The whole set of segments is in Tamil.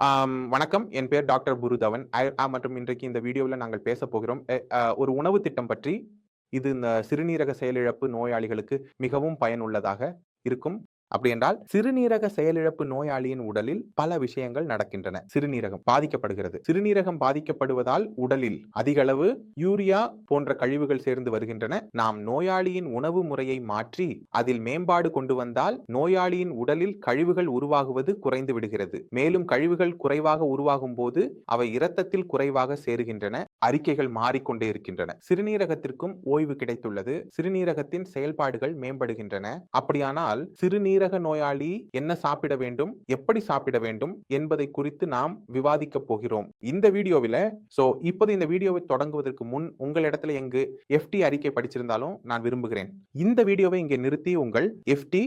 வணக்கம். என் பெயர் டாக்டர் குருதவன். மற்றும் இன்றைக்கு இந்த வீடியோல நாங்கள் பேசப் போகிறோம். ஒரு உணவு திட்டம் பற்றி. இது இந்த சிறுநீரக செயலிழப்பு நோயாளிகளுக்கு மிகவும் பயனுள்ளதாக இருக்கும். அப்படி என்றால், சிறுநீரக செயலிழப்பு நோயாளியின் உடலில் பல விஷயங்கள் நடக்கின்றன. சிறுநீரகம் பாதிக்கப்படுகிறது. சிறுநீரகம் பாதிக்கப்படுவதால் உடலில் அதிக அளவு யூரியா போன்ற கழிவுகள் சேர்ந்து வருகின்றன. நாம் நோயாளியின் உணவு முறையை மாற்றி அதில் மேம்பாடு கொண்டு வந்தால் நோயாளியின் உடலில் கழிவுகள் உருவாகுவது குறைந்து விடுகிறது. மேலும் கழிவுகள் குறைவாக உருவாகும் போது அவை இரத்தத்தில் குறைவாக சேருகின்றன. அறிக்கைகள் மாறிக்கொண்டே இருக்கின்றன. சிறுநீரகத்திற்கும் ஓய்வு கிடைத்துள்ளது. சிறுநீரகத்தின் செயல்பாடுகள் மேம்படுகின்றன. அப்படியானால் சிறுநீரக நோயாளி என்ன சாப்பிட வேண்டும், எப்படி சாப்பிட வேண்டும் என்பதை குறித்து நாம் விவாதிக்க போகிறோம் இந்த வீடியோவில். இப்போது இந்த வீடியோவை தொடங்குவதற்கு முன் உங்களிடத்தில் எங்கு FT அறிக்கை படிச்சிருந்தாலும் நான் விரும்புகிறேன், இந்த வீடியோவை இங்கே நிறுத்தி உங்கள் FT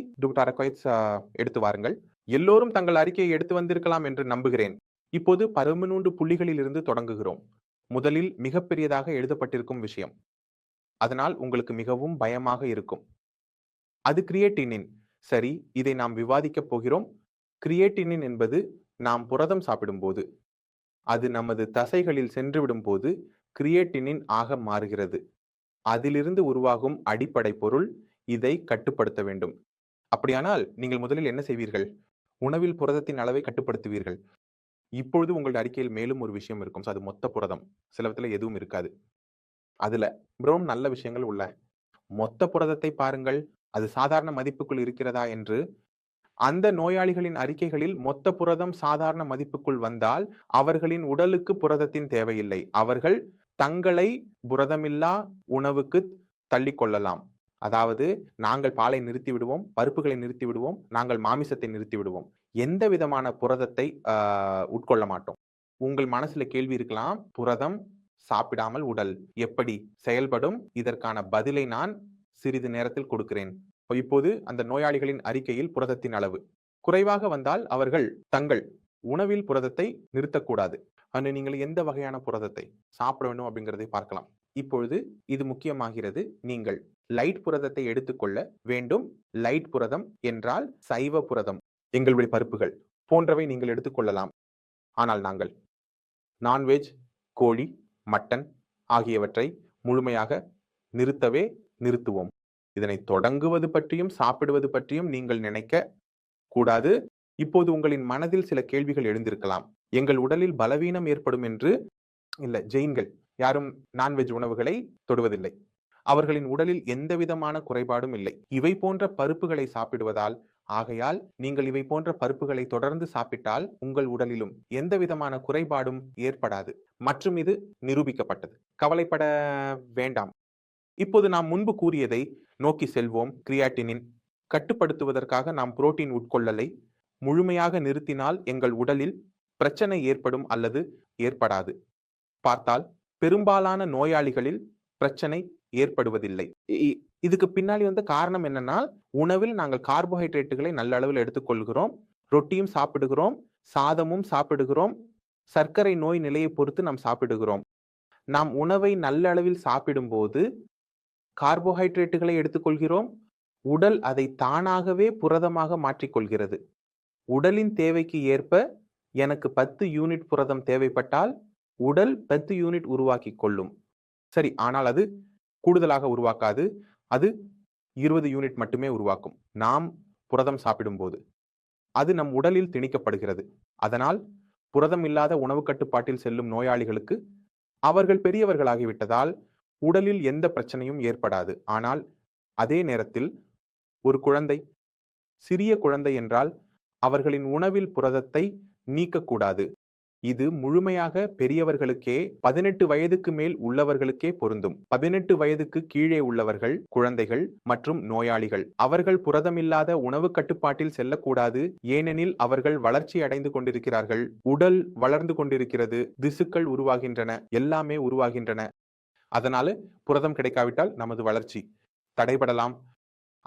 எடுத்து வாருங்கள். எல்லோரும் தங்கள் அறிக்கையை எடுத்து வந்திருக்கலாம் என்று நம்புகிறேன். இப்போது 13 புள்ளிகளில் இருந்து தொடங்குகிறோம். முதலில் மிகப்பெரியதாக எழுதப்பட்டிருக்கும் விஷயம், அதனால் உங்களுக்கு மிகவும் பயமாக இருக்கும். அது கிரியேட்டினின். சரி, இதை நாம் விவாதிக்கப் போகிறோம். கிரியேட்டினின் என்பது நாம் புரதம் சாப்பிடும்போது அது நமது தசைகளில் சென்றுவிடும் போது கிரியேட்டினின் ஆக மாறுகிறது. அதிலிருந்து உருவாகும் அடிப்படை பொருள் இதை கட்டுப்படுத்த வேண்டும். அப்படியானால் நீங்கள் முதலில் என்ன செய்வீர்கள்? உணவில் புரதத்தின் அளவை கட்டுப்படுத்துவீர்கள். இப்பொழுது உங்கள் அறிக்கையில் மேலும் ஒரு விஷயம் இருக்கும். அது மொத்த புரதம். சிலவத்துல எதுவும் இருக்காது. அதுல மிகவும் நல்ல விஷயங்கள் உள்ள மொத்த புரதத்தை பாருங்கள். அது சாதாரண மதிப்புக்குள் இருக்கிறதா என்று. அந்த நோயாளிகளின் அறிக்கைகளில் மொத்த புரதம் சாதாரண மதிப்புக்குள் வந்தால் அவர்களின் உடலுக்கு புரதத்தின் தேவையில்லை. அவர்கள் தங்களை புரதமில்லா உணவுக்கு தள்ளிக்கொள்ளலாம். அதாவது, நாங்கள் பாலை நிறுத்தி விடுவோம், பருப்புகளை நிறுத்தி விடுவோம், நாங்கள் மாமிசத்தை நிறுத்தி விடுவோம், எந்த விதமான புரதத்தை உட்கொள்ள மாட்டோம். உங்கள் மனசுல கேள்வி இருக்கலாம், புரதம் சாப்பிடாமல் உடல் எப்படி செயல்படும்? இதற்கான பதிலை நான் சிறிது நேரத்தில் கொடுக்கிறேன். இப்போது அந்த நோயாளிகளின் அறிக்கையில் புரதத்தின் அளவு குறைவாக வந்தால் அவர்கள் தங்கள் உணவில் புரதத்தை நிறுத்தக்கூடாது. நீங்கள் எந்த வகையான புரதத்தை சாப்பிட வேண்டும் அப்படிங்கிறதை பார்க்கலாம். இப்பொழுது இது முக்கியமாகிறது. நீங்கள் லைட் புரதத்தை எடுத்துக்கொள்ள வேண்டும். லைட் புரதம் என்றால் சைவ புரதம், எங்களுடைய பருப்புகள் போன்றவை நீங்கள் எடுத்துக்கொள்ளலாம். ஆனால் நாங்கள் நான்வெஜ், கோழி, மட்டன் ஆகியவற்றை முழுமையாக நிறுத்துவோம். இதனை தொடங்குவது பற்றியும் சாப்பிடுவது பற்றியும் நீங்கள் நினைக்க கூடாது. இப்போது உங்களின் மனதில் சில கேள்விகள் எழுந்திருக்கலாம். எங்கள் உடலில் பலவீனம் ஏற்படும் என்று. இல்ல, ஜெயின்கள் யாரும் நான்வெஜ் உணவுகளை தொடுவதில்லை. அவர்களின் உடலில் எந்த விதமான குறைபாடும் இல்லை. இவை போன்ற பருப்புகளை சாப்பிடுவதால், ஆகையால் நீங்கள் இவை போன்ற பருப்புகளை தொடர்ந்து சாப்பிட்டால் உங்கள் உடலிலும் எந்த விதமான குறைபாடும் ஏற்படாது. மற்றும் இது நிரூபிக்கப்பட்டது. கவலைப்பட வேண்டாம். இப்போது நாம் முன்பு கூறியதை நோக்கி செல்வோம். கிரியாட்டினின் கட்டுப்படுத்துவதற்காக நாம் புரோட்டீன் உட்கொள்ளலை முழுமையாக நிறுத்தினால் எங்கள் உடலில் பிரச்சனை ஏற்படும் அல்லது ஏற்படாது. பார்த்தால் பெரும்பாலான நோயாளிகளில் பிரச்சனை ஏற்படுவதில்லை. இதுக்கு பின்னாடி வந்து காரணம் என்னன்னா, உணவில் நாங்கள் கார்போஹைட்ரேட்டுகளை நல்ல அளவில் எடுத்துக்கொள்கிறோம், ரொட்டியும் சாப்பிடுகிறோம், சாதமும் சாப்பிடுகிறோம், சர்க்கரை நோய் நிலையை பொறுத்து நாம் சாப்பிடுகிறோம். நாம் உணவை நல்ல அளவில் சாப்பிடும்போது கார்போஹைட்ரேட்டுகளை எடுத்துக்கொள்கிறோம். உடல் அதை தானாகவே புரதமாக மாற்றிக்கொள்கிறது. உடலின் தேவைக்கு ஏற்ப எனக்கு 10 யூனிட் புரதம் தேவைப்பட்டால் உடல் 10 யூனிட் உருவாக்கி கொள்ளும். சரி, ஆனால் அது கூடுதலாக உருவாக்காது. அது 20 யூனிட் மட்டுமே உருவாக்கும். நாம் புரதம் சாப்பிடும்போது அது நம் உடலில் திணிக்கப்படுகிறது. அதனால் புரதம் இல்லாத உணவு கட்டுப்பாட்டில் செல்லும் நோயாளிகளுக்கு அவர்கள் பெரியவர்களாகிவிட்டதால் உடலில் எந்த பிரச்சனையும் ஏற்படாது. ஆனால் அதே நேரத்தில் ஒரு குழந்தை, சிறிய குழந்தை என்றால் அவர்களின் உணவில் புரதத்தை நீக்கக்கூடாது. இது முழுமையாக பெரியவர்களுக்கே, 18 வயதுக்கு மேல் உள்ளவர்களுக்கே பொருந்தும். 18 வயதுக்கு கீழே உள்ளவர்கள், குழந்தைகள் மற்றும் நோயாளிகள், அவர்கள் புரதமில்லாத உணவு கட்டுப்பாட்டில் செல்லக்கூடாது. ஏனெனில் அவர்கள் வளர்ச்சி அடைந்து கொண்டிருக்கிறார்கள், உடல் வளர்ந்து கொண்டிருக்கிறது, திசுக்கள் உருவாகின்றன, எல்லாமே உருவாகின்றன. அதனால புரதம் கிடைக்காவிட்டால் நமது வளர்ச்சி தடைபடலாம்.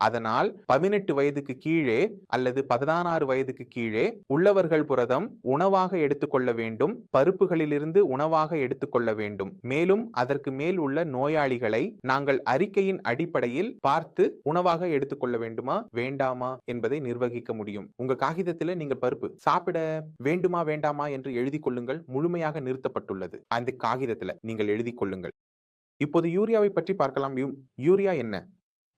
அதனால் 18 வயதுக்கு கீழே அல்லது 16 வயதுக்கு கீழே உள்ளவர்கள் புரதம் உணவாக எடுத்துக்கொள்ள வேண்டும், பருப்புகளிலிருந்து உணவாக எடுத்துக்கொள்ள வேண்டும். மேலும் அதற்கு மேல் உள்ள நோயாளிகளை நாங்கள் அறிக்கையின் அடிப்படையில் பார்த்து உணவாக எடுத்துக்கொள்ள வேண்டுமா வேண்டாமா என்பதை நிர்வகிக்க முடியும். உங்க காகிதத்தில் நீங்கள் பருப்பு சாப்பிட வேண்டுமா வேண்டாமா என்று எழுதி கொள்ளுங்கள். முழுமையாக நிறுத்தப்பட்டுள்ளது அந்த காகிதத்தில் நீங்கள் எழுதி கொள்ளுங்கள். இப்போது யூரியாவை பற்றி பார்க்கலாம். யூரியா என்ன,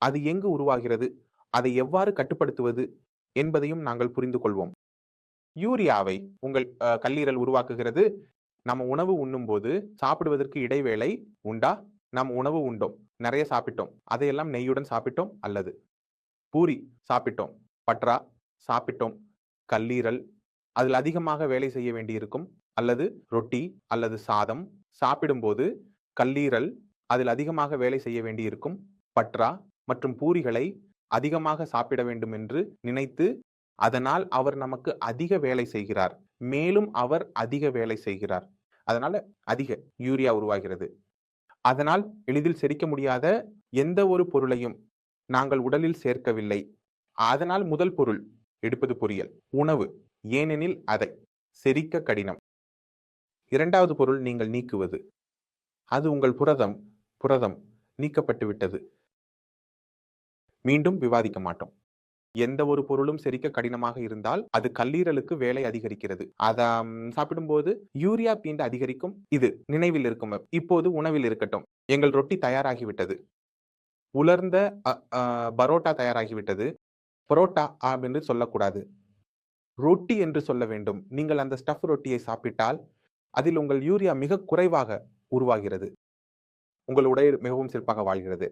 அது எங்கு உருவாகிறது, அதை எவ்வாறு கட்டுப்படுத்துவது என்பதையும் நாங்கள் புரிந்து கொள்வோம். யூரியாவை உங்கள் கல்லீரல் உருவாக்குகிறது. நம்ம உணவு உண்ணும் போது சாப்பிடுவதற்கு இடைவேளை உண்டா? நாம் உணவு உண்டோம், நிறைய சாப்பிட்டோம், அதையெல்லாம் நெய்யுடன் சாப்பிட்டோம், அல்லது பூரி சாப்பிட்டோம், பட்ரா சாப்பிட்டோம், கல்லீரல் அதில் அதிகமாக வேலை செய்ய வேண்டியிருக்கும், அல்லது ரொட்டி அல்லது சாதம் சாப்பிடும்போது கல்லீரல் அதில் அதிகமாக வேலை செய்ய வேண்டியிருக்கும். பட்ரா மற்றும் பூரிகளை அதிகமாக சாப்பிட வேண்டும் என்று நினைத்து அதனால் அவர் நமக்கு அதிக வேலை செய்கிறார், மேலும் அவர் அதிக வேலை செய்கிறார், அதனால அதிக யூரியா உருவாகிறது. அதனால் எளிதில் செரிக்க முடியாத எந்த ஒரு பொருளையும் நாங்கள் உடலில் சேர்க்கவில்லை. அதனால் முதல் பொருள் எடுப்பது பொரியல் உணவு, ஏனெனில் அதை செரிக்க கடினம். இரண்டாவது பொருள் நீங்கள் நீக்குவது, அது உங்கள் புரதம் நீக்கப்பட்டு விட்டது. மீண்டும் விவாதிக்க மாட்டோம். எந்த ஒரு பொருளும் செரிக்க கடினமாக இருந்தால் அது கல்லீரலுக்கு வேலை அதிகரிக்கிறது. அதை சாப்பிடும்போது யூரியா பீண்டு அதிகரிக்கும். இது நினைவில் இருக்கும். இப்போது உணவில் இருக்கட்டும். எங்கள் ரொட்டி தயாராகிவிட்டது, உலர்ந்த பரோட்டா தயாராகிவிட்டது. பரோட்டா என்று சொல்லக்கூடாது, ரொட்டி என்று சொல்ல வேண்டும். நீங்கள் அந்த ஸ்டஃப் ரொட்டியை சாப்பிட்டால் அதில் உங்கள் யூரியா மிக குறைவாக உருவாகிறது, உங்கள் உடல் மிகவும் சிறப்பாக வாழ்கிறது.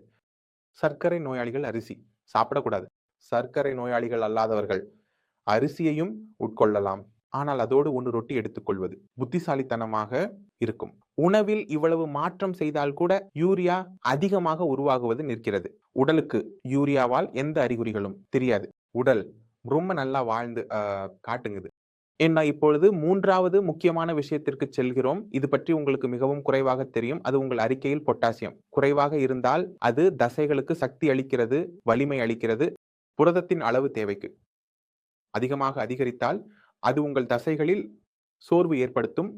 சர்க்கரை நோயாளிகள் அரிசி சாப்பிடக்கூடாது. சர்க்கரை நோயாளிகள் அல்லாதவர்கள் அரிசியையும் உட்கொள்ளலாம், ஆனால் அதோடு ஒன்று ரொட்டி எடுத்துக்கொள்வது புத்திசாலித்தனமாக இருக்கும். உணவில் இவ்வளவு மாற்றம் செய்தால் கூட யூரியா அதிகமாக உருவாகுவது நிற்கிறது. உடலுக்கு யூரியாவால் எந்த அறிகுறிகளும் தெரியாது. உடல் ரொம்ப நல்லா வாழ்ந்து காட்டுங்குது. என்ன இப்பொழுது மூன்றாவது முக்கியமான விஷயத்திற்கு செல்கிறோம். இது பற்றி உங்களுக்கு மிகவும் குறைவாக தெரியும். அது உங்கள் அறிக்கையில் பொட்டாசியம் குறைவாக இருந்தால் அது தசைகளுக்கு சக்தி அளிக்கிறது, வலிமை அளிக்கிறது. புரதத்தின் அளவு தேவைக்கு அதிகமாக அதிகரித்தால் அது உங்கள் தசைகளில் சோர்வு ஏற்படுத்தும்.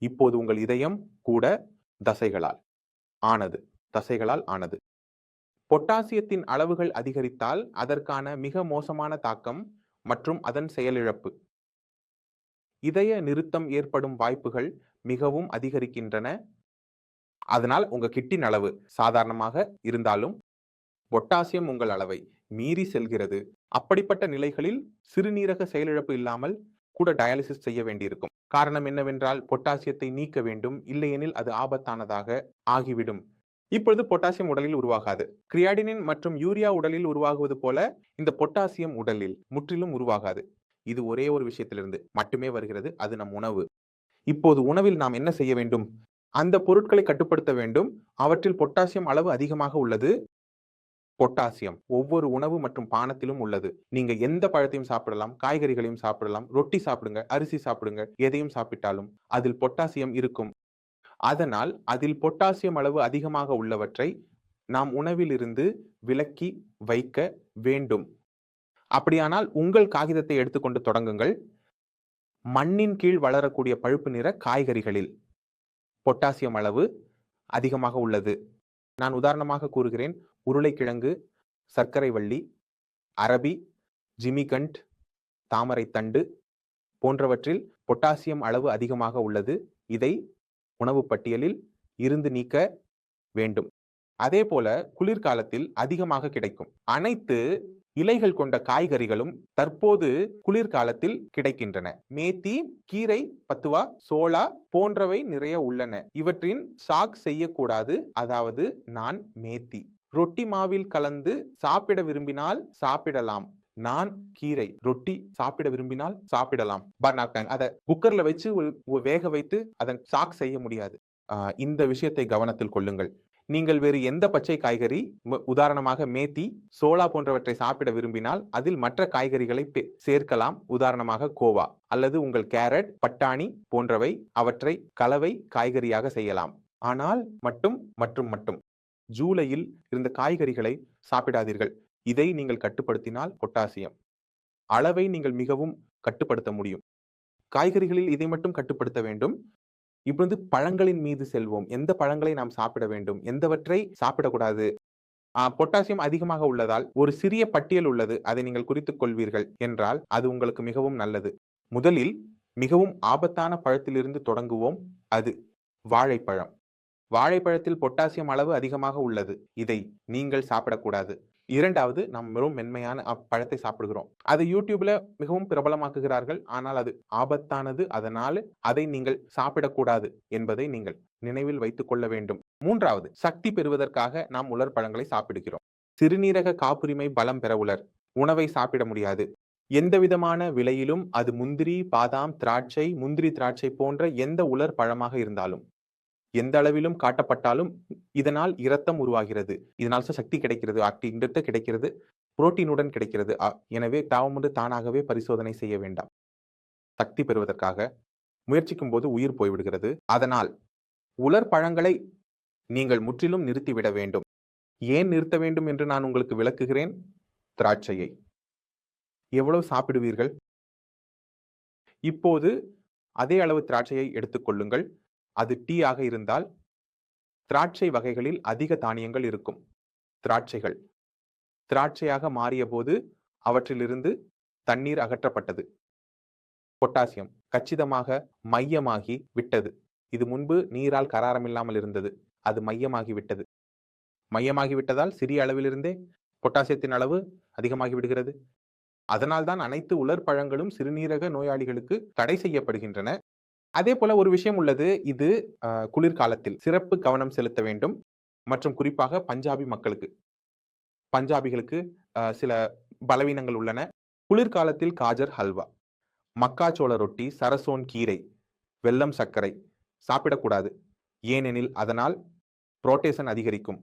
இப்போது உங்கள் இதயம் கூட தசைகளால் ஆனது. பொட்டாசியத்தின் அளவுகள் அதிகரித்தால் அதற்கான மிக மோசமான தாக்கம் மற்றும் அதன் செயலிழப்பு, இதய நிறுத்தம் ஏற்படும் வாய்ப்புகள் மிகவும் அதிகரிக்கின்றன. அதனால் உங்க கிட்டின் அளவு சாதாரணமாக இருந்தாலும் பொட்டாசியம் உங்கள் அளவை மீறி செல்கிறது. அப்படிப்பட்ட நிலைகளில் சிறுநீரக செயலிழப்பு இல்லாமல் கூட டயாலிசிஸ் செய்ய வேண்டியிருக்கும். காரணம் என்னவென்றால் பொட்டாசியத்தை நீக்க வேண்டும், இல்லையெனில் அது ஆபத்தானதாக ஆகிவிடும். இப்பொழுது பொட்டாசியம் உடலில் உருவாகாது. கிரியாடினின் மற்றும் யூரியா உடலில் உருவாகுவது போல இந்த பொட்டாசியம் உடலில் முற்றிலும் உருவாகாது. இது ஒரே ஒரு விஷயத்திலிருந்து மட்டுமே வருகிறது, அது நம் உணவு. இப்போது உணவில் நாம் என்ன செய்ய வேண்டும்? அந்த பொருட்களை கட்டுப்படுத்த வேண்டும். அவற்றில் பொட்டாசியம் அளவு அதிகமாக உள்ளது. பொட்டாசியம் ஒவ்வொரு உணவு மற்றும் பானத்திலும் உள்ளது. நீங்க எந்த பழத்தையும் சாப்பிடலாம், காய்கறிகளையும் சாப்பிடலாம், ரொட்டி சாப்பிடுங்க, அரிசி சாப்பிடுங்க, எதையும் சாப்பிட்டாலும் அதில் பொட்டாசியம் இருக்கும். அதனால் அதில் பொட்டாசியம் அளவு அதிகமாக உள்ளவற்றை நாம் உணவிலிருந்து விலக்கி வைக்க வேண்டும். அப்படியானால் உங்கள் காகிதத்தை எடுத்துக்கொண்டு தொடங்குங்கள். மண்ணின் கீழ் வளரக்கூடிய பழுப்பு நிற காய்கறிகளில் பொட்டாசியம் அளவு அதிகமாக உள்ளது. நான் உதாரணமாக கூறுகிறேன். உருளைக்கிழங்கு, சர்க்கரை வள்ளி, அரபி, ஜிமிகண்ட், தாமரை தண்டு போன்றவற்றில் பொட்டாசியம் அளவு அதிகமாக உள்ளது. இதை உணவு பட்டியலில் இருந்து நீக்க வேண்டும். அதே போல குளிர்காலத்தில் அதிகமாக கிடைக்கும் அனைத்து இலைகள் கொண்ட காய்கறிகளும் தற்போது குளிர்காலத்தில் கிடைக்கின்றன. மேத்தி, கீரை, பத்துவா, சோளா போன்றவை நிறைய உள்ளன. இவற்றின் சாக் செய்யக்கூடாது. அதாவது நான் மேத்தி ரொட்டி மாவில் கலந்து சாப்பிட விரும்பினால் சாப்பிடலாம். நான் கீரை ரொட்டி சாப்பிட விரும்பினால் சாப்பிடலாம். அதை குக்கர்ல வச்சு வேக வைத்து அதன் சாக் செய்ய முடியாது. இந்த விஷயத்தை கவனத்தில் கொள்ளுங்கள். நீங்கள் வேறு எந்த பச்சை காய்கறி, உதாரணமாக மேத்தி, சோளா போன்றவற்றை சாப்பிட விரும்பினால் அதில் மற்ற காய்கறிகளை சேர்க்கலாம். உதாரணமாக கோவா அல்லது உங்கள் கேரட், பட்டாணி போன்றவை, அவற்றை கலவை காய்கறியாக செய்யலாம். ஆனால் மட்டும் ஜூலையில் இருந்த காய்கறிகளை சாப்பிடாதீர்கள். இதை நீங்கள் கட்டுப்படுத்தினால் பொட்டாசியம் அளவை நீங்கள் மிகவும் கட்டுப்படுத்த முடியும். காய்கறிகளில் இதை மட்டும் கட்டுப்படுத்த வேண்டும். இப்பொழுது பழங்களின் மீது செல்வோம். எந்த பழங்களை நாம் சாப்பிட வேண்டும், எந்தவற்றை சாப்பிடக்கூடாது. பொட்டாசியம் அதிகமாக உள்ளதால் ஒரு சிறிய பட்டியல் உள்ளது. அதை நீங்கள் குறித்துக் கொள்வீர்கள் என்றால் அது உங்களுக்கு மிகவும் நல்லது. முதலில் மிகவும் ஆபத்தான பழத்திலிருந்து தொடங்குவோம். அது வாழைப்பழம். வாழைப்பழத்தில் பொட்டாசியம் அளவு அதிகமாக உள்ளது. இதை நீங்கள் சாப்பிடக்கூடாது. இரண்டாவது, நாம் மிகவும் மென்மையான பழத்தை சாப்பிடுகிறோம். அதை யூடியூப்ல மிகவும் பிரபலமாக்குகிறார்கள். ஆனால் அது ஆபத்தானது. அதனால் அதை நீங்கள் சாப்பிடக்கூடாது என்பதை நீங்கள் நினைவில் வைத்துக் கொள்ள வேண்டும். மூன்றாவது, சக்தி பெறுவதற்காக நாம் உலர் பழங்களை சாப்பிடுகிறோம். சிறுநீரக காப்புரிமை பலம் பெற உலர் உணவை சாப்பிட முடியாது. எந்த விதமான விலையிலும் அது முந்திரி, பாதாம், திராட்சை, முந்திரி திராட்சை போன்ற எந்த உலர் பழமாக இருந்தாலும் எந்த அளவிலும் காட்டப்பட்டாலும் இதனால் இரத்தம் உருவாகிறது. இதனால் சக்தி கிடைக்கிறது, ஆக்டின்றது கிடைக்கிறது, புரோட்டீனுடன் கிடைக்கிறது. எனவே தானாகவே பரிசோதனை செய்ய வேண்டாம். சக்தி பெறுவதற்காக முயற்சிக்கும் போது உயிர் போய்விடுகிறது. அதனால் உலர் பழங்களை நீங்கள் முற்றிலும் நிறுத்திவிட வேண்டும். ஏன் நிறுத்த வேண்டும் என்று நான் உங்களுக்கு விளக்குகிறேன். திராட்சையை எவ்வளவு சாப்பிடுவீர்கள்? இப்போது அதே அளவு திராட்சையை எடுத்துக்கொள்ளுங்கள். அது டீ ஆக இருந்தால் திராட்சை வகைகளில் அதிக தானியங்கள் இருக்கும். திராட்சையாக மாறிய போது அவற்றிலிருந்து தண்ணீர் அகற்றப்பட்டது. பொட்டாசியம் கச்சிதமாக மையமாகி விட்டது. இது முன்பு நீரால் கராரமில்லாமல் இருந்தது. அது மையமாகி விட்டது. மையமாகி விட்டதால் சிறிய அளவிலிருந்தே பொட்டாசியத்தின் அளவு அதிகமாகி விடுகிறது. அதனால்தான் அனைத்து உலர் பழங்களும் சிறுநீரக நோயாளிகளுக்கு தடை செய்யப்படுகின்றன. அதே போல ஒரு விஷயம் உள்ளது. இது குளிர்காலத்தில் சிறப்பு கவனம் செலுத்த வேண்டும். மற்றும் குறிப்பாக பஞ்சாபிகளுக்கு சில பலவீனங்கள் உள்ளன. குளிர்காலத்தில் காஜர் ஹல்வா, மக்காச்சோள ரொட்டி, சரசோன் கீரை, வெல்லம், சர்க்கரை சாப்பிடக்கூடாது. ஏனெனில் அதனால் புரோட்டேசன் அதிகரிக்கும்.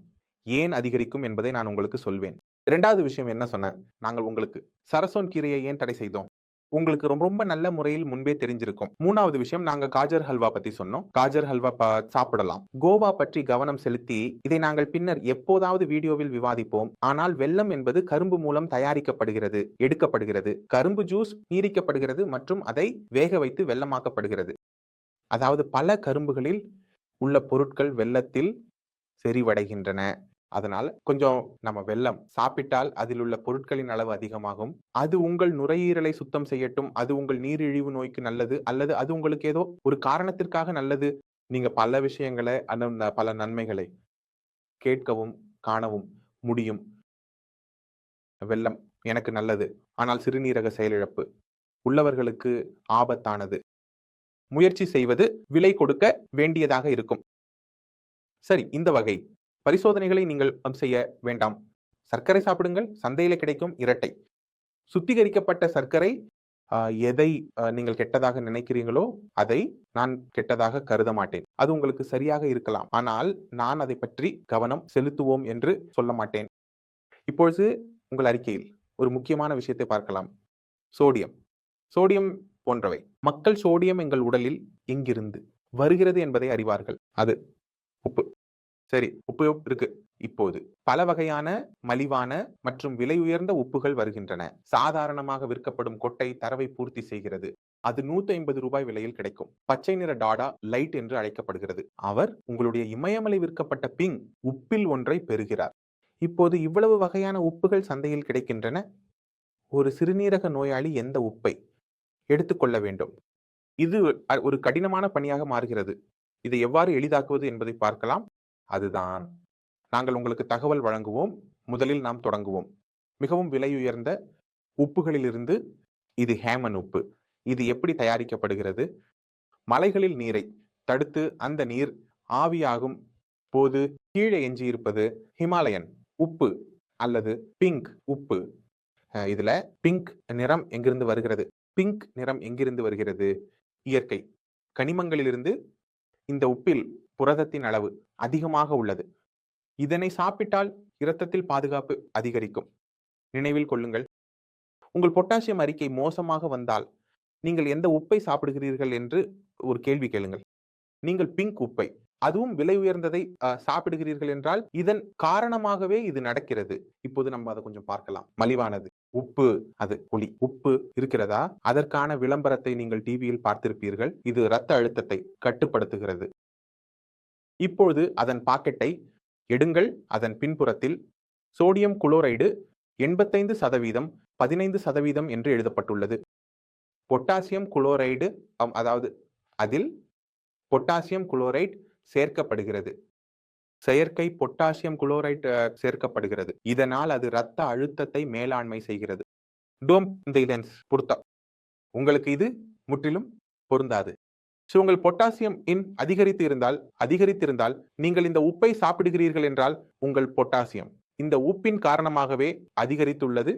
ஏன் அதிகரிக்கும் என்பதை நான் உங்களுக்கு சொல்வேன். இரண்டாவது விஷயம் என்ன சொன்னேன், நாங்கள் உங்களுக்கு சரசோன் கீரையை ஏன் தடை செய்தோம்? உங்களுக்கு ரொம்ப நல்ல முறையில் முன்பே தெரிஞ்சிருக்கும். மூணாவது விஷயம், நாங்க காஜர் ஹல்வா பத்தி சொன்னோம். காஜர் ஹல்வா சாப்பிடலாம். கோவா பற்றி கவனம் செலுத்தி இதை நாங்கள் பின்னர் எப்போதாவது வீடியோவில் விவாதிப்போம். ஆனால் வெல்லம் என்பது கரும்பு மூலம் தயாரிக்கப்படுகிறது, எடுக்கப்படுகிறது. கரும்பு ஜூஸ் நீரிக்கப்படுகிறது மற்றும் அதை வேக வைத்து வெல்லமாக்கப்படுகிறது. அதாவது பல கரும்புகளில் உள்ள பொருட்கள் வெல்லத்தில் செறிவடைகின்றன. அதனால கொஞ்சம் நம்ம வெல்லம் சாப்பிட்டால் அதில் உள்ள பொருட்களின் அளவு அதிகமாகும். அது உங்கள் நுரையீரலை சுத்தம் செய்யட்டும். அது உங்கள் நீரிழிவு நோய்க்கு நல்லது. அல்லது அது உங்களுக்கு ஏதோ ஒரு காரணத்திற்காக நல்லது. நீங்க பல விஷயங்களை, பல நன்மைகளை கேட்கவும் காணவும் முடியும். வெல்லம் எனக்கு நல்லது, ஆனால் சிறுநீரக செயலிழப்பு உள்ளவர்களுக்கு ஆபத்தானது. முயற்சி செய்வது விலை கொடுக்க வேண்டியதாக இருக்கும். சரி, இந்த வகை பரிசோதனைகளை நீங்கள் செய்ய வேண்டாம். சர்க்கரை சாப்பிடுங்கள். சந்தையில கிடைக்கும் இரட்டை சுத்திகரிக்கப்பட்ட சர்க்கரை. எதை நீங்கள் கெட்டதாக நினைக்கிறீங்களோ அதை நான் கெட்டதாக கருத மாட்டேன். அது உங்களுக்கு சரியாக இருக்கலாம். ஆனால் நான் அதை பற்றி கவனம் செலுத்துவோம் என்று சொல்ல மாட்டேன். இப்பொழுது உங்கள் அறிக்கையில் ஒரு முக்கியமான விஷயத்தை பார்க்கலாம். சோடியம் போன்றவை. மக்கள் சோடியம் எங்கள் உடலில் எங்கிருந்து வருகிறது என்பதை அறிவார்கள். அது உப்பு. சரி, உப்பு இருக்கு. இப்போது பல வகையான மலிவான மற்றும் விலை உயர்ந்த உப்புகள் வருகின்றன. சாதாரணமாக விற்கப்படும் கொட்டை தரவை பூர்த்தி செய்கிறது. அது 150 ரூபாய் விலையில் கிடைக்கும். பச்சை நிற டாடா லைட் என்று அழைக்கப்படுகிறது. அவர் உங்களுடைய இமயமலை விற்கப்பட்ட பிங் உப்பில் ஒன்றை பெறுகிறார். இப்போது இவ்வளவு வகையான உப்புகள் சந்தையில் கிடைக்கின்றன. ஒரு சிறுநீரக நோயாளி எந்த உப்பை எடுத்துக்கொள்ள வேண்டும்? இது ஒரு கடினமான பணியாக மாறுகிறது. இதை எவ்வாறு எளிதாக்குவது என்பதை பார்க்கலாம். அதுதான் நாங்கள் உங்களுக்கு தகவல் வழங்குவோம். முதலில் நாம் தொடங்குவோம். மிகவும் விலை உயர்ந்த உப்புகளிலிருந்து இது ஹேமன் உப்பு. இது எப்படி தயாரிக்கப்படுகிறது? மலைகளில் நீரை தடுத்து அந்த நீர் ஆவியாகும் போது கீழே எஞ்சியிருப்பது ஹிமாலயன் உப்பு அல்லது பிங்க் உப்பு. இதுல பிங்க் நிறம் எங்கிருந்து வருகிறது? பிங்க் நிறம் எங்கிருந்து வருகிறது? இயற்கை கனிமங்களிலிருந்து இந்த உப்பில் புரதத்தின் அளவு அதிகமாக உள்ளது. இதனை சாப்பிட்டால் இரத்தத்தில் பாதுகாப்பு அதிகரிக்கும். நினைவில் கொள்ளுங்கள். உங்கள் பொட்டாசியம் அறிக்கை மோசமாக வந்தால் நீங்கள் எந்த உப்பை சாப்பிடுகிறீர்கள் என்று ஒரு கேள்வி கேளுங்கள். நீங்கள் பிங்க் உப்பை அதுவும் விலை உயர்ந்ததை சாப்பிடுகிறீர்கள் என்றால் இதன் காரணமாகவே இது நடக்கிறது. இப்போது நம்ம அதை கொஞ்சம் பார்க்கலாம். மலிவானது, உப்பு, அது புளி, உப்பு இருக்கிறதா? அதற்கான விளம்பரத்தை நீங்கள் டிவியில் பார்த்திருப்பீர்கள். இது இரத்த அழுத்தத்தை கட்டுப்படுத்துகிறது. இப்பொழுது அதன் பாக்கெட்டை எடுங்கள். அதன் பின்புறத்தில் சோடியம் குளோரைடு 85% 15% என்று எழுதப்பட்டுள்ளது. பொட்டாசியம் குளோரைடு அதாவது அதில் பொட்டாசியம் குளோரைடு சேர்க்கப்படுகிறது. செயற்கை பொட்டாசியம் குளோரைடு சேர்க்கப்படுகிறது. இதனால் அது இரத்த அழுத்தத்தை மேலாண்மை செய்கிறது. டோன்ட் இந்த பொருத்தம் உங்களுக்கு இது முற்றிலும் பொருந்தாது. உங்கள் பொட்டாசியம் அதிகரித்திருந்தால் நீங்கள் இந்த உப்பை சாப்பிடுகிறீர்கள் என்றால் உங்கள் பொட்டாசியம் இந்த உப்பின் காரணமாகவே அதிகரித்துள்ளது.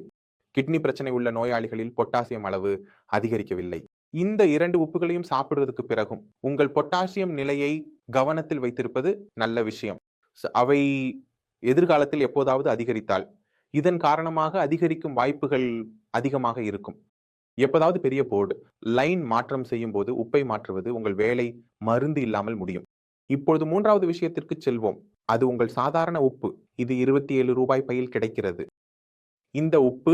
கிட்னி பிரச்சனை உள்ள நோயாளிகளில் பொட்டாசியம் அளவு அதிகரிக்கவில்லை. இந்த 2 உப்புகளையும் சாப்பிடுவதற்கு பிறகும் உங்கள் பொட்டாசியம் நிலையை கவனத்தில் வைத்திருப்பது நல்ல விஷயம். அவை எதிர்காலத்தில் எப்போதாவது அதிகரித்தால் இதன் காரணமாக அதிகரிக்கும் வாய்ப்புகள் அதிகமாக இருக்கும். எப்போதாவது பெரிய போர்டு லைன் மாற்றம் செய்யும் போது உப்பை மாற்றுவது உங்கள் வேலை மருந்து இல்லாமல் முடியும். இப்பொழுது 3வது விஷயத்திற்கு செல்வோம். அது உங்கள் சாதாரண உப்பு. இது 27 ரூபாய் பையில் கிடைக்கிறது. இந்த உப்பு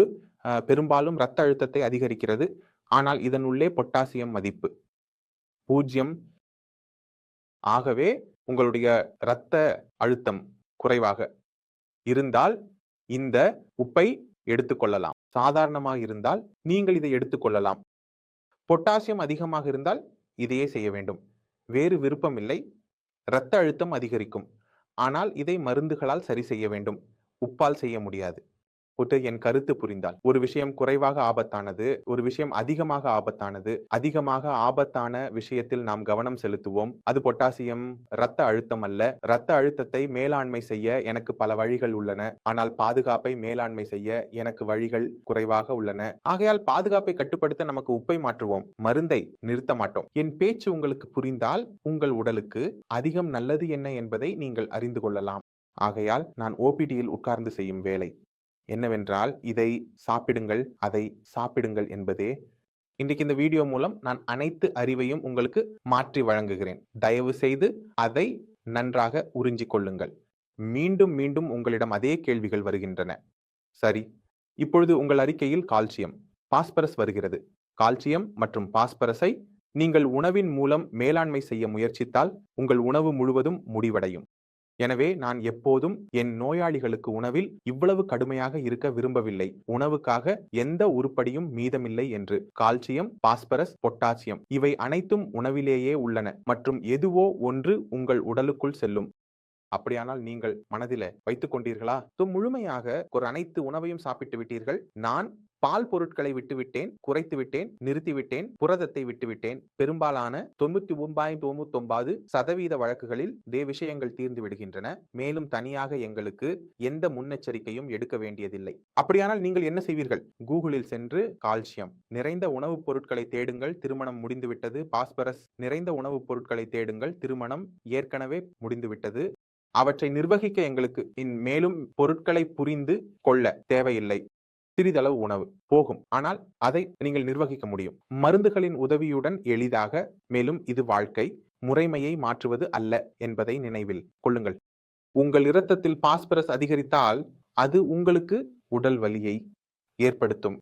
பெரும்பாலும் இரத்த அழுத்தத்தை அதிகரிக்கிறது. ஆனால் இதனுள்ளே பொட்டாசியம் மதிப்பு 0. ஆகவே உங்களுடைய இரத்த அழுத்தம் குறைவாக இருந்தால் இந்த உப்பை எடுத்துக்கொள்ளலாம். சாதாரணமாக இருந்தால் நீங்கள் இதை எடுத்துக்கொள்ளலாம். பொட்டாசியம் அதிகமாக இருந்தால் இதையே செய்ய வேண்டும். வேறு விருப்பம் இல்லை. இரத்த அழுத்தம் அதிகரிக்கும். ஆனால் இதை மருந்துகளால் சரி செய்ய வேண்டும். உப்பால் செய்ய முடியாது. என் கருத்து புரிந்தால் ஒரு விஷயம் குறைவாக ஆபத்தானது, ஒரு விஷயம் அதிகமாக ஆபத்தானது. அதிகமாக ஆபத்தான விஷயத்தில் நாம் கவனம் செலுத்துவோம். அது பொட்டாசியம் இரத்த அழுத்தம் அல்ல. இரத்த அழுத்தத்தை மேலாண்மை செய்ய எனக்கு பல வழிகள் உள்ளன. ஆனால் பாதுகாப்பை மேலாண்மை செய்ய எனக்கு வழிகள் குறைவாக உள்ளன. ஆகையால் பாதுகாப்பை கட்டுப்படுத்த நமக்கு உப்பை மாற்றுவோம், மருந்தை நிறுத்த மாட்டோம். என் பேச்சு உங்களுக்கு புரிந்தால் உங்கள் உடலுக்கு அதிகம் நல்லது என்ன என்பதை நீங்கள் அறிந்து கொள்ளலாம். ஆகையால் நான் ஓபிடியில் உட்கார்ந்து செய்யும் வேலை என்னவென்றால் இதை சாப்பிடுங்கள், அதை சாப்பிடுங்கள் என்பதே. இன்றைக்கு இந்த வீடியோ மூலம் நான் அனைத்து அறிவையும் உங்களுக்கு மாற்றி வழங்குகிறேன். தயவு செய்து அதை நன்றாக உறிஞ்சிக் கொள்ளுங்கள். மீண்டும் மீண்டும் உங்களிடம் அதே கேள்விகள் வருகின்றன. சரி, இப்பொழுது உங்கள் அறிக்கையில் கால்சியம், பாஸ்பரஸ் வருகிறது. கால்சியம் மற்றும் பாஸ்பரஸை நீங்கள் உணவின் மூலம் மேலாண்மை செய்ய முயற்சித்தால் உங்கள் உணவு முழுவதும் முடிவடையும். எனவே நான் எப்போதும் என் நோயாளிகளுக்கு உணவில் இவ்வளவு கடுமையாக இருக்க விரும்பவில்லை. உணவுக்காக எந்த உருப்படியும் மீதமில்லை என்று. கால்சியம், பாஸ்பரஸ், பொட்டாசியம் இவை அனைத்தும் உணவிலேயே உள்ளன மற்றும் எதுவோ ஒன்று உங்கள் உடலுக்குள் செல்லும். அப்படியானால் நீங்கள் மனதில வைத்துக் கொண்டீர்களா? முழுமையாக ஒரு அனைத்து உணவையும் சாப்பிட்டு விட்டீர்கள். நான் பால் பொருட்களை விட்டுவிட்டேன், குறைத்து விட்டேன், நிறுத்திவிட்டேன், புரதத்தை விட்டுவிட்டேன். பெரும்பாலான 99.99% வழக்குகளில் விஷயங்கள் தீர்ந்து விடுகின்றன. மேலும் தனியாக எங்களுக்கு எந்த முன்னெச்சரிக்கையும் எடுக்க வேண்டியதில்லை. அப்படியானால் நீங்கள் என்ன செய்வீர்கள்? கூகுளில் சென்று கால்சியம் நிறைந்த உணவுப் பொருட்களை தேடுங்கள், திருமணம் முடிந்துவிட்டது. பாஸ்பரஸ் நிறைந்த உணவுப் பொருட்களை தேடுங்கள், திருமணம் ஏற்கனவே முடிந்துவிட்டது. அவற்றை நிர்வகிக்க எங்களுக்கு மேலும் பொருட்களை புரிந்து கொள்ள தேவையில்லை. சிறிதளவு உணவு போகும். ஆனால் அதை நீங்கள் நிர்வகிக்க முடியும். மருந்துகளின் உதவியுடன் எளிதாக. மேலும் இது வாழ்க்கை முறைமையை மாற்றுவது அல்ல என்பதை நினைவில் கொள்ளுங்கள். உங்கள் இரத்தத்தில் பாஸ்பரஸ் அதிகரித்தால் அது உங்களுக்கு உடல் வலியை ஏற்படுத்தும்.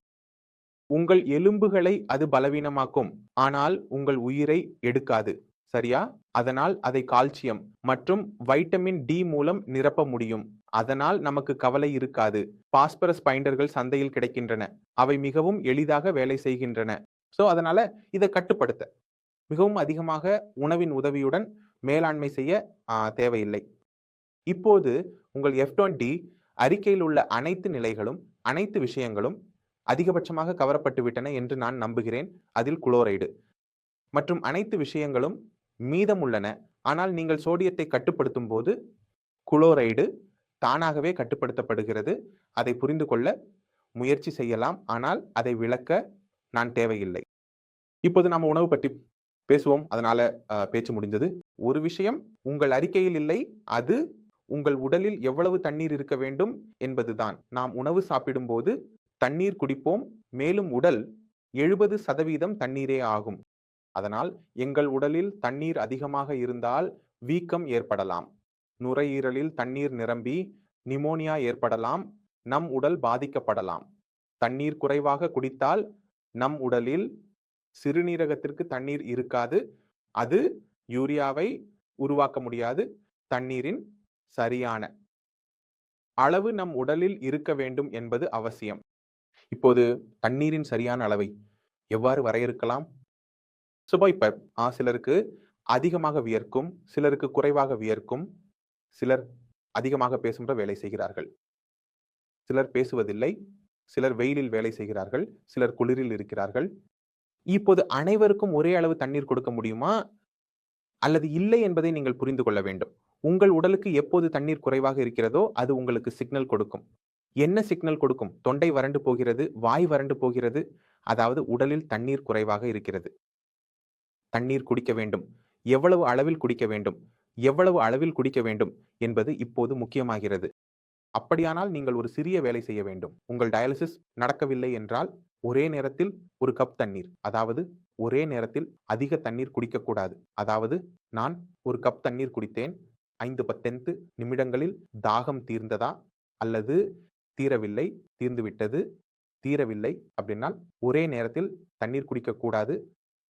உங்கள் எலும்புகளை அது பலவீனமாக்கும். ஆனால் உங்கள் உயிரை எடுக்காது. சரியா? அதனால் அதை கால்சியம் மற்றும் வைட்டமின் டி மூலம் நிரப்ப முடியும். அதனால் நமக்கு கவலை இருக்காது. பாஸ்பரஸ் பைண்டர்கள் சந்தையில் கிடைக்கின்றன. அவை மிகவும் எளிதாக வேலை செய்கின்றன. அதனால இதை கட்டுப்படுத்த மிகவும் அதிகமாக உணவின் உதவியுடன் மேலாண்மை செய்ய தேவையில்லை. இப்போது உங்கள் F20 அறிக்கையில் உள்ள அனைத்து நிலைகளும் அனைத்து விஷயங்களும் அதிகபட்சமாக கவரப்பட்டு விட்டன என்று நான் நம்புகிறேன். அதில் குளோரைடு மற்றும் அனைத்து விஷயங்களும் மீதம் உள்ளன. ஆனால் நீங்கள் சோடியத்தை கட்டுப்படுத்தும் போது குளோரைடு தானாகவே கட்டுப்படுத்தப்படுகிறது. அதை புரிந்து கொள்ள முயற்சி செய்யலாம். ஆனால் அதை விளக்க நான் தேவையில்லை. இப்போது நாம் உணவு பற்றி பேசுவோம். அதனால பேச்சு முடிந்தது. ஒரு விஷயம் உங்கள் அறிக்கையில் இல்லை. அது உங்கள் உடலில் எவ்வளவு தண்ணீர் இருக்க வேண்டும் என்பதுதான். நாம் உணவு சாப்பிடும் போது தண்ணீர் குடிப்போம். மேலும் உடல் 70% தண்ணீரே ஆகும். அதனால் எங்கள் உடலில் தண்ணீர் அதிகமாக இருந்தால் வீக்கம் ஏற்படலாம். நுரையீரலில் தண்ணீர் நிரம்பி நிமோனியா ஏற்படலாம். நம் உடல் பாதிக்கப்படலாம். தண்ணீர் குறைவாக குடித்தால் நம் உடலில் சிறுநீரகத்திற்கு தண்ணீர் இருக்காது. அது யூரியாவை உருவாக்க முடியாது. தண்ணீரின் சரியான அளவு நம் உடலில் இருக்க வேண்டும் என்பது அவசியம். இப்போது தண்ணீரின் சரியான அளவை எவ்வாறு வரையறுக்கலாம்? இப்ப சிலருக்கு அதிகமாக வியர்க்கும், சிலருக்கு குறைவாக வியர்க்கும், சிலர் அதிகமாக பேசுகின்ற வேலை செய்கிறார்கள், சிலர் பேசுவதில்லை, சிலர் வெயிலில் வேலை செய்கிறார்கள், சிலர் குளிரில் இருக்கிறார்கள். இப்போது அனைவருக்கும் ஒரே அளவு தண்ணீர் கொடுக்க முடியுமா அல்லது இல்லை என்பதை நீங்கள் புரிந்து கொள்ள வேண்டும். உங்கள் உடலுக்கு எப்போது தண்ணீர் குறைவாக இருக்கிறதோ அது உங்களுக்கு சிக்னல் கொடுக்கும். என்ன சிக்னல் கொடுக்கும்? தொண்டை வறண்டு போகிறது, வாய் வறண்டு போகிறது, அதாவது உடலில் தண்ணீர் குறைவாக இருக்கிறது. தண்ணீர் குடிக்க வேண்டும். எவ்வளவு அளவில் குடிக்க வேண்டும், எவ்வளவு அளவில் குடிக்க வேண்டும் என்பது இப்போது முக்கியமாகிறது. அப்படியானால் நீங்கள் ஒரு சிறிய வேலை செய்ய வேண்டும். உங்கள் டயாலிசிஸ் நடக்கவில்லை என்றால் ஒரே நேரத்தில் ஒரு கப் தண்ணீர், அதாவது ஒரே நேரத்தில் அதிக தண்ணீர் குடிக்கக்கூடாது. அதாவது நான் ஒரு கப் தண்ணீர் குடித்தேன், 5-10 நிமிடங்களில் தாகம் தீர்ந்ததா அல்லது தீரவில்லை, தீர்ந்துவிட்டது, தீரவில்லை அப்படின்னால் ஒரே நேரத்தில் தண்ணீர் குடிக்கக்கூடாது.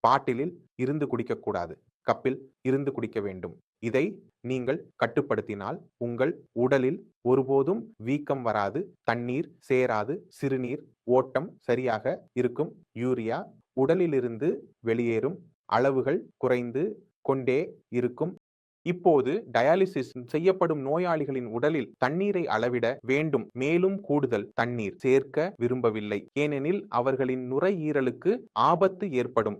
பாட்டிலில் இருந்து குடிக்கக்கூடாது, கப்பில் இருந்து குடிக்க வேண்டும். இதை நீங்கள் கட்டுப்படுத்தினால் உங்கள் உடலில் ஒருபோதும் வீக்கம் வராது, தண்ணீர் சேராது, சிறுநீர் ஓட்டம் சரியாக இருக்கும், யூரியா உடலிலிருந்து வெளியேறும், அளவுகள் குறைந்து கொண்டே இருக்கும். இப்போது டயாலிசிஸ் செய்யப்படும் நோயாளிகளின் உடலில் தண்ணீரை அளவிட வேண்டும். மேலும் கூடுதல் தண்ணீர் சேர்க்க விரும்பவில்லை. ஏனெனில் அவர்களின் நுரையீரலுக்கு ஆபத்து ஏற்படும்.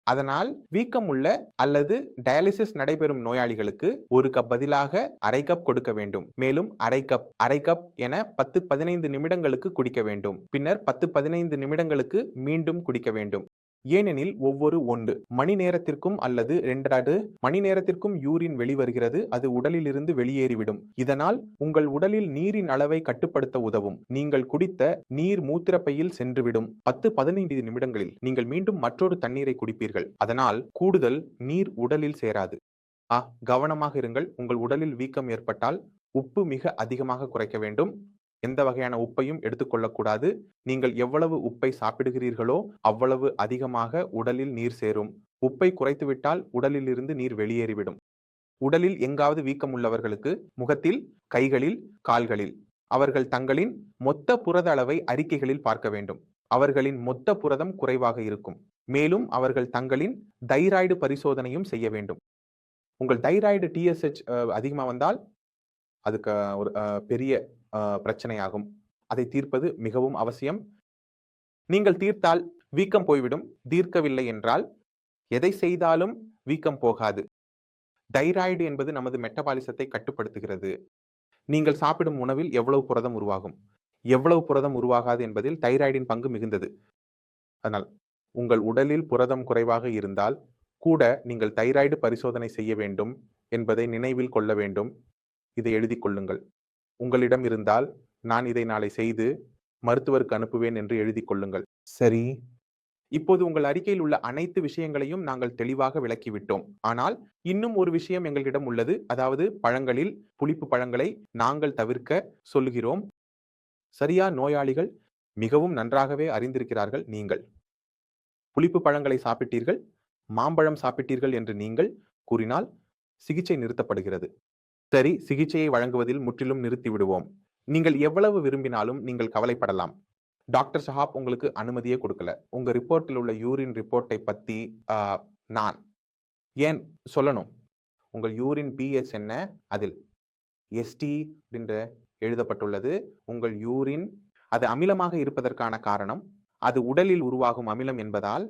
அதனால் வீக்கமுள்ள அல்லது டயாலிசிஸ் நடைபெறும் நோயாளிகளுக்கு ஒரு கப் பதிலாக அரை கப் கொடுக்க வேண்டும். மேலும் அரை கப் என 10-15 நிமிடங்களுக்கு குடிக்க வேண்டும். பின்னர் 10-15 நிமிடங்களுக்கு மீண்டும் குடிக்க வேண்டும். ஏனெனில் ஒவ்வொரு 1 மணி நேரத்திற்கும் அல்லது 2 மணி நேரத்திற்கும் யூரின் வெளிவருகிறது, அது உடலில் இருந்து வெளியேறிவிடும். இதனால் உங்கள் உடலில் நீரின் அளவை கட்டுப்படுத்த உதவும். நீங்கள் குடித்த நீர் மூத்திரப்பையில் சென்றுவிடும். 10-15 நிமிடங்களில் நீங்கள் மீண்டும் மற்றொரு தண்ணீரை குடிப்பீர்கள். அதனால் கூடுதல் நீர் உடலில் சேராது. கவனமாக இருங்கள். உங்கள் உடலில் வீக்கம் ஏற்பட்டால் உப்பு மிக அதிகமாக குறைக்க வேண்டும். எந்த வகையான உப்பையும் எடுத்துக்கொள்ளக்கூடாது. நீங்கள் எவ்வளவு உப்பை சாப்பிடுகிறீர்களோ அவ்வளவு அதிகமாக உடலில் நீர் சேரும். உப்பை குறைத்துவிட்டால் உடலில் இருந்து நீர் வெளியேறிவிடும். உடலில் எங்காவது வீக்கம் உள்ளவர்களுக்கு முகத்தில், கைகளில், கால்களில் அவர்கள் தங்களின் மொத்த புரத அளவை அறிக்கைகளில் பார்க்க வேண்டும். அவர்களின் மொத்த புரதம் குறைவாக இருக்கும். மேலும் அவர்கள் தங்களின் தைராய்டு பரிசோதனையும் செய்ய வேண்டும். உங்கள் தைராய்டு TSH அதிகமா வந்தால் அதுக்கு ஒரு பெரிய பிரச்சனையாகும். அதை தீர்ப்பது மிகவும் அவசியம். நீங்கள் தீர்த்தால் வீக்கம் போய்விடும். தீர்க்கவில்லை என்றால் எதை செய்தாலும் வீக்கம் போகாது. தைராய்டு என்பது நமது மெட்டபாலிசத்தை கட்டுப்படுத்துகிறது. நீங்கள் சாப்பிடும் உணவில் எவ்வளவு புரதம் உருவாகும், எவ்வளவு புரதம் உருவாகாது என்பதில் தைராய்டின் பங்கு மிகுந்தது. அதனால் உங்கள் உடலில் புரதம் குறைவாக இருந்தால் கூட நீங்கள் தைராய்டு பரிசோதனை செய்ய வேண்டும் என்பதை நினைவில் கொள்ள வேண்டும். இதை எழுதிக் கொள்ளுங்கள். உங்களிடம் இருந்தால் நான் இதை நாளை செய்து மருத்துவருக்கு அனுப்புவேன் என்று எழுதிக் கொள்ளுங்கள். சரி, இப்போது உங்கள் அறிக்கையில் உள்ள அனைத்து விஷயங்களையும் நாங்கள் தெளிவாக விளக்கிவிட்டோம். ஆனால் இன்னும் ஒரு விஷயம் எங்களிடம் உள்ளது. அதாவது பழங்களில் புளிப்பு பழங்களை நாங்கள் தவிர்க்க சொல்லுகிறோம். சரியா? நோயாளிகள் மிகவும் நன்றாகவே அறிந்திருக்கிறார்கள். நீங்கள் புளிப்பு பழங்களை சாப்பிட்டீர்கள், மாம்பழம் சாப்பிட்டீர்கள் என்று நீங்கள் கூறினால் சிகிச்சை நிறுத்தப்படுகிறது. சரி, சிகிச்சையை வழங்குவதில் முற்றிலும் நிறுத்திவிடுவோம். நீங்கள் எவ்வளவு விரும்பினாலும் நீங்கள் கவலைப்படலாம். டாக்டர் ஷஹாப் உங்களுக்கு அனுமதியே கொடுக்கல. உங்க ரிப்போர்ட்டில் உள்ள யூரின் ரிப்போர்ட்டை பத்தி நான் ஏன் சொல்லணும்? உங்கள் யூரின் pH என்ன? அதில் ST என்று எழுதப்பட்டுள்ளது. உங்கள் யூரின் அது அமிலமாக இருப்பதற்கான காரணம் அது உடலில் உருவாகும் அமிலம் என்பதால்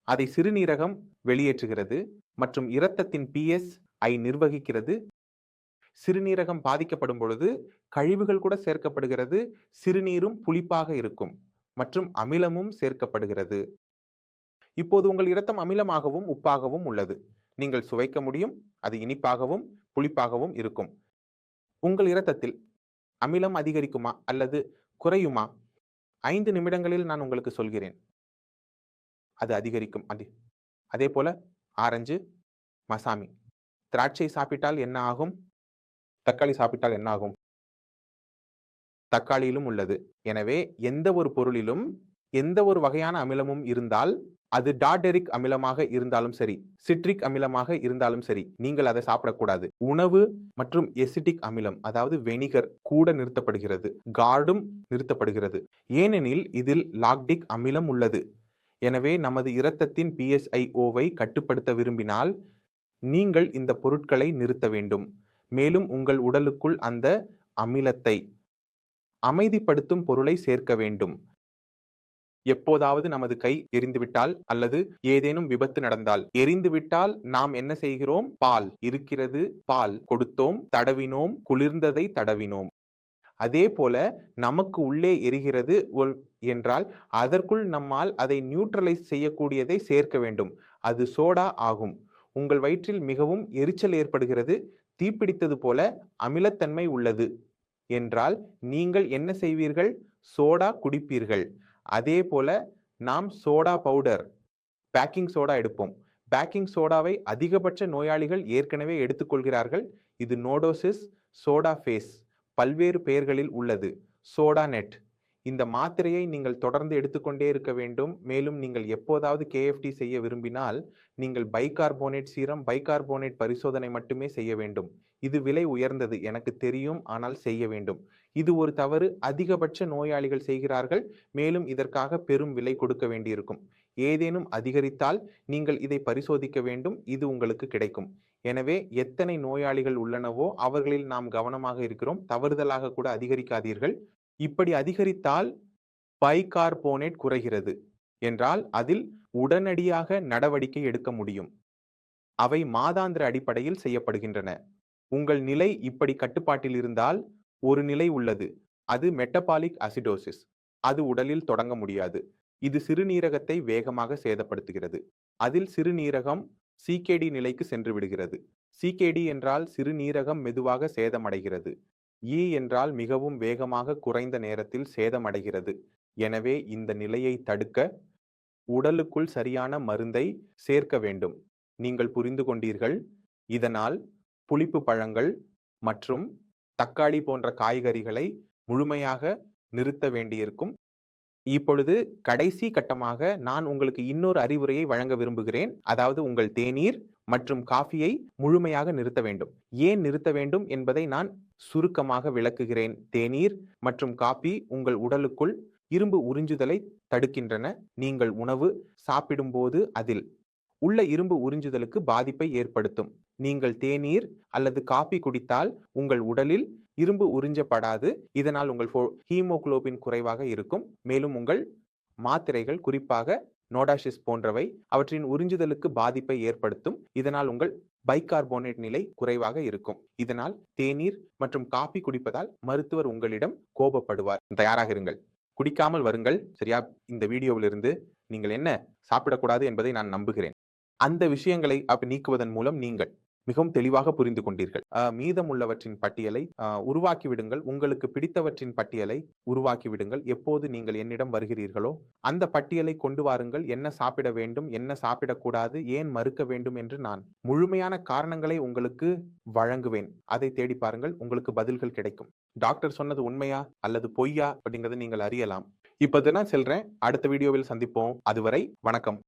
அதை சிறுநீரகம் வெளியேற்றுகிறது மற்றும் இரத்தத்தின் pH ஐ நிர்வகிக்கிறது. சிறுநீரகம் பாதிக்கப்படும் பொழுது கழிவுகள் கூட சேர்க்கப்படுகிறது. சிறுநீரும் புளிப்பாக இருக்கும் மற்றும் அமிலமும் சேர்க்கப்படுகிறது. இப்போது உங்கள் இரத்தம் அமிலமாகவும் உப்பாகவும் உள்ளது. நீங்கள் சுவைக்க முடியும். அது இனிப்பாகவும் புளிப்பாகவும் இருக்கும். உங்கள் இரத்தத்தில் அமிலம் அதிகரிக்குமா அல்லது குறையுமா? 5 நிமிடங்களில் நான் உங்களுக்கு சொல்கிறேன். அது அதிகரிக்கும். அதே போல ஆரஞ்சு, மசாமி திராட்சை சாப்பிட்டால் என்ன ஆகும்? தக்காளி சாப்பிட்டால் என்ன ஆகும்? தக்காளியிலும் உள்ளது. எனவே எந்த ஒரு பொருளிலும் எந்த ஒரு வகையான அமிலமும் இருந்தால் அது டார்டரிக் அமிலமாக இருந்தாலும் சரி, சிட்ரிக் அமிலமாக இருந்தாலும் சரி, நீங்கள் அதை சாப்பிடக்கூடாது. உணவு மற்றும் எசிட்டிக் அமிலம், அதாவது வெனிகர் கூட நிறுத்தப்படுகிறது. கார்டும் நிறுத்தப்படுகிறது. ஏனெனில் இதில் லாக்டிக் அமிலம் உள்ளது. எனவே நமது இரத்தத்தின் PSIO-வை கட்டுப்படுத்த விரும்பினால் நீங்கள் இந்த பொருட்களை நிறுத்த வேண்டும். மேலும் உங்கள் உடலுக்குள் அந்த அமிலத்தை அமைதிப்படுத்தும் பொருளை சேர்க்க வேண்டும். எப்போதாவது நமது கை எரிந்துவிட்டால் அல்லது ஏதேனும் விபத்து நடந்தால், எரிந்துவிட்டால் நாம் என்ன செய்கிறோம்? பால் இருக்கிறது, பால் கொடுத்தோம், தடவினோம், குளிர்ந்ததை தடவினோம். அதே போல நமக்கு உள்ளே எரிகிறது என்றால் அதற்குள் நம்மால் அதை நியூட்ரலைஸ் செய்யக்கூடியதை சேர்க்க வேண்டும். அது சோடா ஆகும். உங்கள் வயிற்றில் மிகவும் எரிச்சல் ஏற்படுகிறது, தீப்பிடித்தது போல அமிலத்தன்மை உள்ளது என்றால் நீங்கள் என்ன செய்வீர்கள்? சோடா குடிப்பீர்கள். அதே போல நாம் சோடா பவுடர், பேக்கிங் சோடா எடுப்போம். பேக்கிங் சோடாவை அதிகபட்ச நோயாளிகள் ஏற்கனவே எடுத்துக்கொள்கிறார்கள். இது நோடோசிஸ், சோடா ஃபேஸ், பல்வேறு பெயர்களில் உள்ளது. Soda net. இந்த மாத்திரையை நீங்கள் தொடர்ந்து எடுத்துக்கொண்டே இருக்க வேண்டும். மேலும் நீங்கள் எப்போதாவது KFT செய்ய விரும்பினால் நீங்கள் பைகார்போனேட் சீரம், பைகார்போனேட் பரிசோதனை மட்டுமே செய்ய வேண்டும். இது விலை உயர்ந்தது, எனக்கு தெரியும், ஆனால் செய்ய வேண்டும். இது ஒரு தவறு அதிகபட்ச நோயாளிகள் செய்கிறார்கள். மேலும் இதற்காக பெரும் விலை கொடுக்க வேண்டியிருக்கும். ஏதேனும் அதிகரித்தால் நீங்கள் இதை பரிசோதிக்க வேண்டும். இது உங்களுக்கு கிடைக்கும். எனவே எத்தனை நோயாளிகள் உள்ளனவோ அவர்களில் நாம் கவனமாக இருக்கிறோம். தவறுதலாக கூட அதிகரிக்காதீர்கள். இப்படி அதிகரித்தால் பைகார்போனேட் குறைகிறது என்றால் அதில் உடனடியாக நடவடிக்கை எடுக்க முடியும். அவை மாதாந்திர அடிப்படையில் செய்யப்படுகின்றன. உங்கள் நிலை இப்படி கட்டுப்பாட்டில் இருந்தால் ஒரு நிலை உள்ளது. அது மெட்டபாலிக் அசிடோசிஸ். அது உடலில் தொடங்க முடியாது. இது சிறுநீரகத்தை வேகமாக சேதப்படுத்துகிறது. அதில் சிறுநீரகம் CKD நிலைக்கு சென்று விடுகிறது. CKD என்றால் சிறுநீரகம் மெதுவாக சேதமடைகிறது. E என்றால் மிகவும் வேகமாக குறைந்த நேரத்தில் சேதமடைகிறது. எனவே இந்த நிலையை தடுக்க உடலுக்குள் சரியான மருந்தை சேர்க்க வேண்டும். நீங்கள் புரிந்து கொண்டீர்கள். இதனால் புளிப்பு பழங்கள் மற்றும் தக்காளி போன்ற காய்கறிகளை முழுமையாக நிறுத்த வேண்டியிருக்கும். இப்பொழுது கடைசி கட்டமாக நான் உங்களுக்கு இன்னொரு அறிவுரையை வழங்க விரும்புகிறேன். அதாவது உங்கள் தேநீர் மற்றும் காஃபியை முழுமையாக நிறுத்த வேண்டும். ஏன் நிறுத்த வேண்டும் என்பதை நான் சுருக்கமாக விளக்குகிறேன். தேநீர் மற்றும் காபி உங்கள் உடலுக்குள் இரும்பு உறிஞ்சுதலை தடுக்கின்றன. நீங்கள் உணவு சாப்பிடும்போது அதில் உள்ள இரும்பு உறிஞ்சுதலுக்கு பாதிப்பை ஏற்படுத்தும். நீங்கள் தேநீர் அல்லது காபி குடித்தால் உங்கள் உடலில் இரும்பு உறிஞ்சப்படாது. இதனால் உங்கள் ஹீமோகுளோபின் குறைவாக இருக்கும். மேலும் உங்கள் மாத்திரைகள், குறிப்பாக நோடாசிஸ் போன்றவை, அவற்றின் உறிஞ்சுதலுக்கு பாதிப்பை ஏற்படுத்தும். இதனால் உங்கள் பைகார்போனேட் நிலை குறைவாக இருக்கும். இதனால் தேநீர் மற்றும் காபி குடிப்பதால் மருத்துவர் உங்களிடம் கோபப்படுவார். தயாராக இருங்கள். குடிக்காமல் வருங்கள். சரியா? இந்த வீடியோவிலிருந்து நீங்கள் என்ன சாப்பிடக்கூடாது என்பதை நான் நம்புகிறேன். அந்த விஷயங்களை நீக்குவதன் மூலம் நீங்கள் மிகவும் தெளிவாக புரிந்து கொண்டீர்கள். மீதமுள்ளவற்றின் பட்டியலை உருவாக்கி விடுங்கள். உங்களுக்கு பிடித்தவற்றின் பட்டியலை உருவாக்கி விடுங்கள். எப்போது நீங்கள் என்னிடம் வருகிறீர்களோ அந்த பட்டியலை கொண்டு வாருங்கள். என்ன சாப்பிட வேண்டும், என்ன சாப்பிடக்கூடாது, ஏன் மறுக்க வேண்டும் என்று நான் முழுமையான காரணங்களை உங்களுக்கு வழங்குவேன். அதை தேடி பாருங்கள். உங்களுக்கு பதில்கள் கிடைக்கும். டாக்டர் சொன்னது உண்மையா அல்லது பொய்யா அப்படிங்கறதை நீங்கள் அறியலாம். இப்ப நான் சொல்றேன். அடுத்த வீடியோவில் சந்திப்போம். அதுவரை வணக்கம்.